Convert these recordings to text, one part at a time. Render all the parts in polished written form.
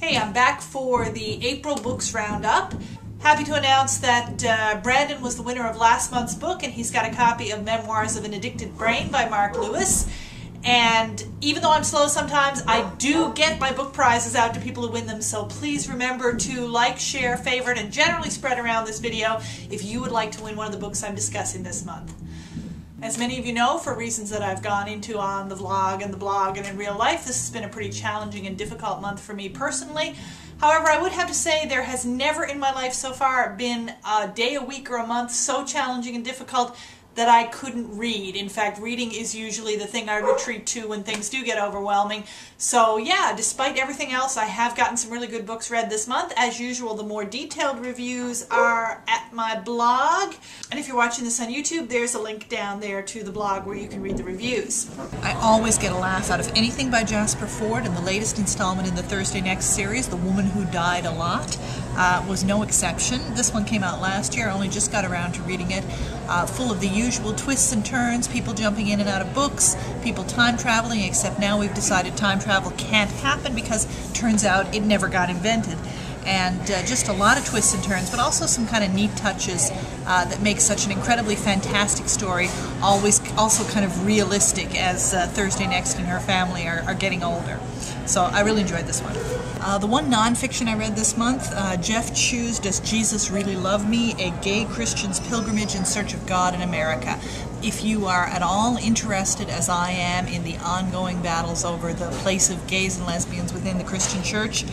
Hey, I'm back for the April Books Roundup. Happy to announce that Brandon was the winner of last month's book, and he's got a copy of Memoirs of an Addicted Brain by Mark Lewis. And even though I'm slow sometimes, I do get my book prizes out to people who win them, so please remember to like, share, favorite, and generally spread around this video if you would like to win one of the books I'm discussing this month. As many of you know, for reasons that I've gone into on the vlog and the blog and in real life, this has been a pretty challenging and difficult month for me personally. However, I would have to say there has never in my life so far been a day, a week, or a month so challenging and difficult that I couldn't read. In fact, reading is usually the thing I retreat to when things do get overwhelming. So yeah, despite everything else, I have gotten some really good books read this month. As usual, the more detailed reviews are at my blog. And if you're watching this on YouTube, there's a link down there to the blog where you can read the reviews. I always get a laugh out of anything by Jasper Fforde, and the latest installment in the Thursday Next series, The Woman Who Died a Lot, was no exception. This one came out last year. I only just got around to reading it. Full of the usual twists and turns, people jumping in and out of books, people time traveling, except now we've decided time travel can't happen because it turns out it never got invented. And just a lot of twists and turns, but also some kind of neat touches that make such an incredibly fantastic story also kind of realistic as Thursday Next and her family are getting older. So I really enjoyed this one. The one nonfiction I read this month, Jeff Chew's Does Jesus Really Love Me? A Gay Christian's Pilgrimage in Search of God in America. If you are at all interested, as I am, in the ongoing battles over the place of gays and lesbians within the Christian church,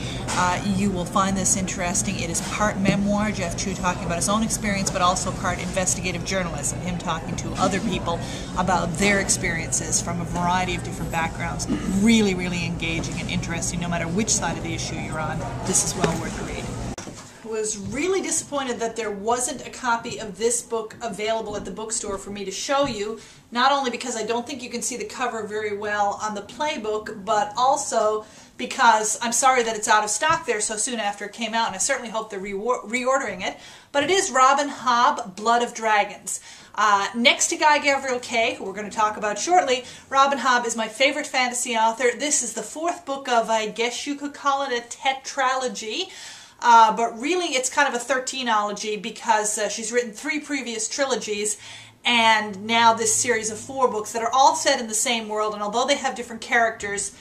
you will find this interesting. It is part memoir, Jeff Chew talking about his own experience, but also part investigative journalism, him talking to other people about their experiences from a variety of different backgrounds. Really, really engaging and interesting, no matter which side of the issue you're on. This is well worth a read. Was really disappointed that there wasn't a copy of this book available at the bookstore for me to show you, not only because I don't think you can see the cover very well on the playbook, but also because I'm sorry that it's out of stock there so soon after it came out, and I certainly hope they're reordering it. But it is Robin Hobb, Blood of Dragons. Next to Guy Gavriel Kay, who we're going to talk about shortly, Robin Hobb is my favorite fantasy author. This is the fourth book of, I guess you could call it a tetralogy. But really it's kind of a 13ology because she's written 3 previous trilogies and now this series of 4 books that are all set in the same world, and although they have different characters,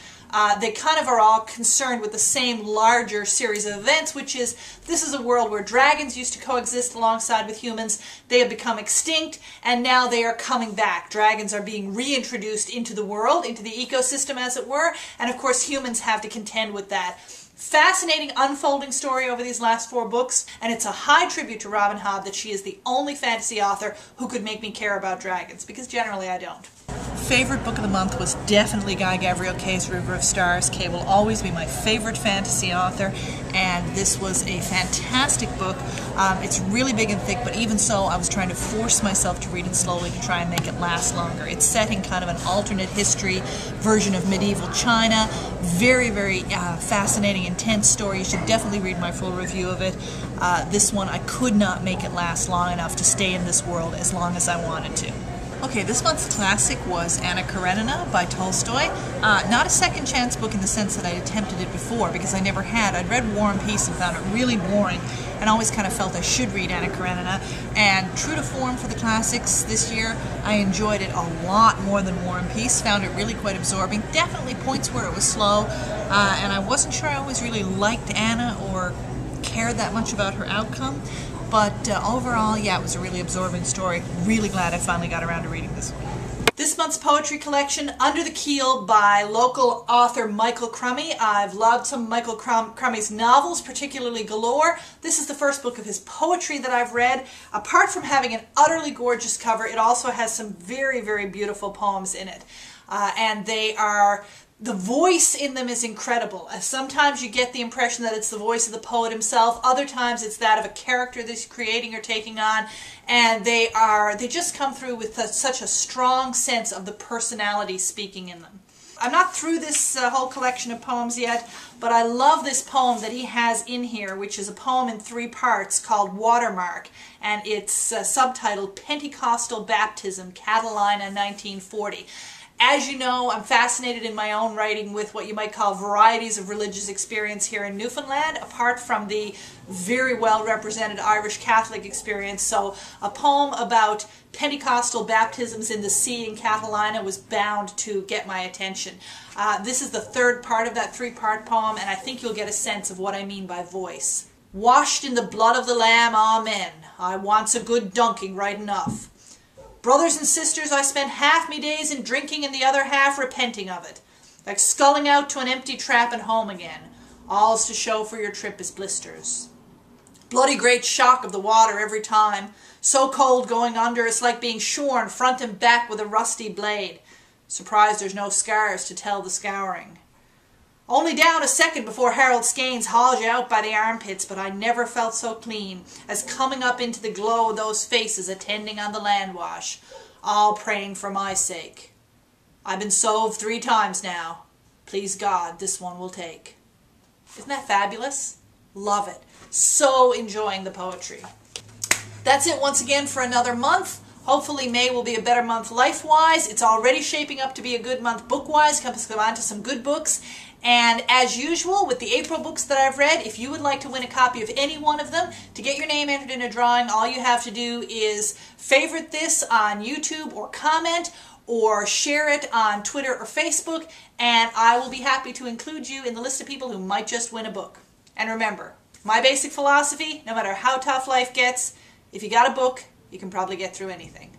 they kind of are all concerned with the same larger series of events, which is this is a world where dragons used to coexist alongside with humans. They have become extinct and now they are coming back. Dragons are being reintroduced into the world, into the ecosystem as it were, and of course humans have to contend with that. Fascinating unfolding story over these last 4 books, and it's a high tribute to Robin Hobb that she is the only fantasy author who could make me care about dragons, because generally I don't. Favorite book of the month was definitely Guy Gavriel Kay's River of Stars. Kay will always be my favorite fantasy author, and this was a fantastic book. It's really big and thick, but even so, I was trying to force myself to read it slowly to try and make it last longer. It's set in kind of an alternate history version of medieval China. Very, very fascinating, intense story. You should definitely read my full review of it. This one, I could not make it last long enough to stay in this world as long as I wanted to. Okay, this month's classic was Anna Karenina by Tolstoy. Not a second chance book in the sense that I'd attempted it before, because I never had. I'd read War and Peace and found it really boring, and always kind of felt I should read Anna Karenina. And true to form for the classics this year, I enjoyed it a lot more than War and Peace. Found it really quite absorbing. Definitely points where it was slow, and I wasn't sure I always really liked Anna or cared that much about her outcome. But overall, yeah, it was a really absorbing story. Really glad I finally got around to reading this one. This month's poetry collection, Under the Keel by local author Michael Crummey. I've loved some of Michael Crummey's novels, particularly Galore. This is the first book of his poetry that I've read. Apart from having an utterly gorgeous cover, it also has some very, very beautiful poems in it. And the voice in them is incredible. Sometimes you get the impression that it's the voice of the poet himself. Other times it's that of a character that he's creating or taking on. And they just come through with such a strong sense of the personality speaking in them. I'm not through this whole collection of poems yet, but I love this poem that he has in here, which is a poem in 3 parts called Watermark, and it's subtitled Pentecostal Baptism, Catalina 1940. As you know, I'm fascinated in my own writing with what you might call varieties of religious experience here in Newfoundland, apart from the very well represented Irish Catholic experience. So a poem about Pentecostal baptisms in the sea in Catalina was bound to get my attention. This is the third part of that three-part poem, and I think you'll get a sense of what I mean by voice. Washed in the blood of the Lamb, amen. I wants a good dunking right enough. Brothers and sisters, I spent half me days in drinking and the other half repenting of it, like sculling out to an empty trap and home again. All's to show for your trip is blisters. Bloody great shock of the water every time. So cold going under, it's like being shorn front and back with a rusty blade. Surprised there's no scars to tell the scouring. Only down a second before Harold Skeins hauls you out by the armpits, but I never felt so clean as coming up into the glow of those faces attending on the land wash, all praying for my sake. I've been soved 3 times now. Please God, this one will take. Isn't that fabulous? Love it. So enjoying the poetry. That's it once again for another month. Hopefully May will be a better month life-wise. It's already shaping up to be a good month book-wise. Come on to some good books. And as usual, with the April books that I've read, if you would like to win a copy of any one of them, to get your name entered in a drawing, all you have to do is favorite this on YouTube or comment, or share it on Twitter or Facebook, and I will be happy to include you in the list of people who might just win a book. And remember, my basic philosophy, no matter how tough life gets, if you got a book, you can probably get through anything.